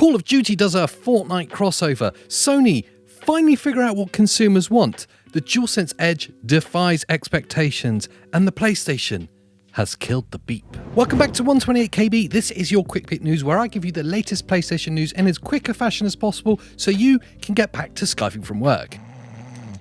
Call of Duty does a Fortnite crossover. Sony finally figure out what consumers want. The Dualsense Edge defies expectations, and the PlayStation has killed the beep. Welcome back to 128KB. This is your Quick Pick News, where I give you the latest PlayStation news in as quick a fashion as possible so you can get back to skiving from work.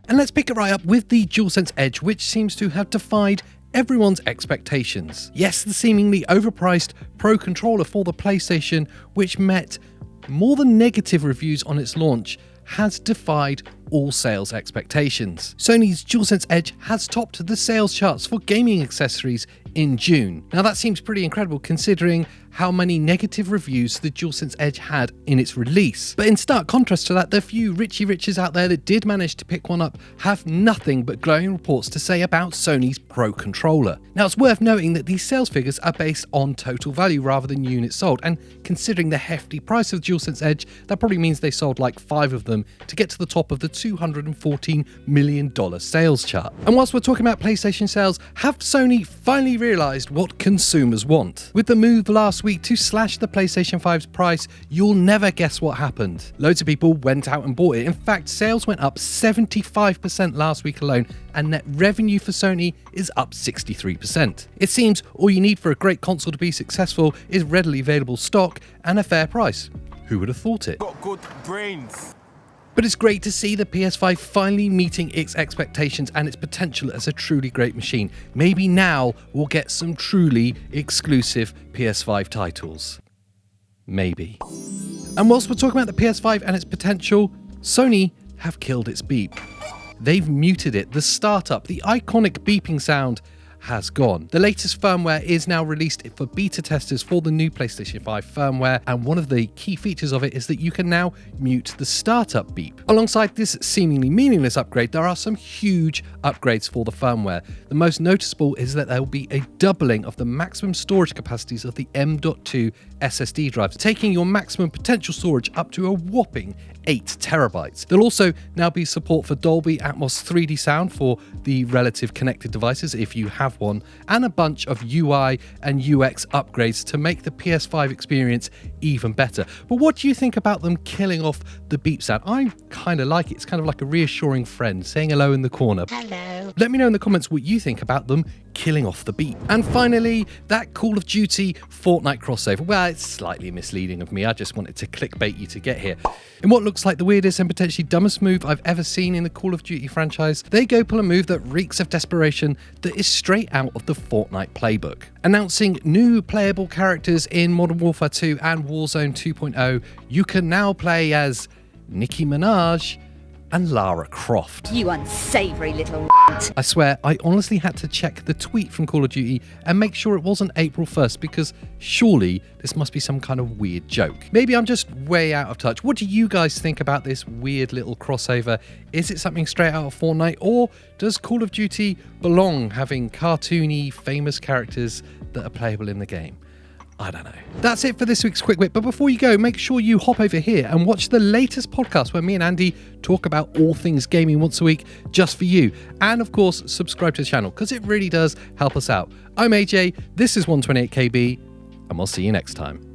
And let's pick it right up with the Dualsense Edge, which seems to have defied everyone's expectations. Yes, the seemingly overpriced Pro controller for the PlayStation, which met more than negative reviews on its launch, has defied all sales expectations. Sony's Dualsense Edge has topped the sales charts for gaming accessories in June. Now that seems pretty incredible considering how many negative reviews the Dualsense Edge had in its release. But in stark contrast to that, the few Richie Riches out there that did manage to pick one up have nothing but glowing reports to say about Sony's Pro controller. Now it's worth noting that these sales figures are based on total value rather than units sold, and considering the hefty price of the Dualsense Edge, that probably means they sold like 5 of them to get to the top of the $214 million sales chart. And whilst we're talking about PlayStation sales, have Sony finally realised what consumers want? With the move last week to slash the PlayStation 5's price, you'll never guess what happened. Loads of people went out and bought it. In fact, sales went up 75% last week alone, and net revenue for Sony is up 63%. It seems all you need for a great console to be successful is readily available stock and a fair price. Who would have thought it? Got good brains. But it's great to see the PS5 finally meeting its expectations and its potential as a truly great machine. Maybe now we'll get some truly exclusive PS5 titles. Maybe. And whilst we're talking about the PS5 and its potential, Sony have killed its beep. They've muted it. The startup, the iconic beeping sound, has gone. The latest firmware is now released for beta testers for the new PlayStation 5 firmware, and one of the key features of it is that you can now mute the startup beep. Alongside this seemingly meaningless upgrade, there are some huge upgrades for the firmware. The most noticeable is that there will be a doubling of the maximum storage capacities of the M.2 SSD drives, taking your maximum potential storage up to a whopping 8 terabytes. There'll also now be support for Dolby Atmos 3D sound for the relative connected devices if you have one, and a bunch of UI and UX upgrades to make the PS5 experience even better. But what do you think about them killing off the beep sound? I kind of like it. It's kind of like a reassuring friend saying hello in the corner. Hello. Let me know in the comments what you think about them killing off the beep. And finally, that Call of Duty Fortnite crossover. Well, it's slightly misleading of me. I just wanted to clickbait you to get here. In what looks like the weirdest and potentially dumbest move I've ever seen in the Call of Duty franchise, they go pull a move that reeks of desperation that is straight out of the Fortnite playbook. Announcing new playable characters in Modern Warfare 2 and Warzone 2.0, you can now play as Nicki Minaj and Lara Croft. You unsavoury little I swear, I honestly had to check the tweet from Call of Duty and make sure it wasn't April 1st, because surely this must be some kind of weird joke. Maybe I'm just way out of touch. What do you guys think about this weird little crossover? Is it something straight out of Fortnite, or does Call of Duty belong having cartoony, famous characters that are playable in the game? I don't know. That's it for this week's Quick Wit, but before you go, make sure you hop over here and watch the latest podcast where me and Andy talk about all things gaming once a week just for you. And of course, subscribe to the channel because it really does help us out. I'm AJ, this is 128KB, and we'll see you next time.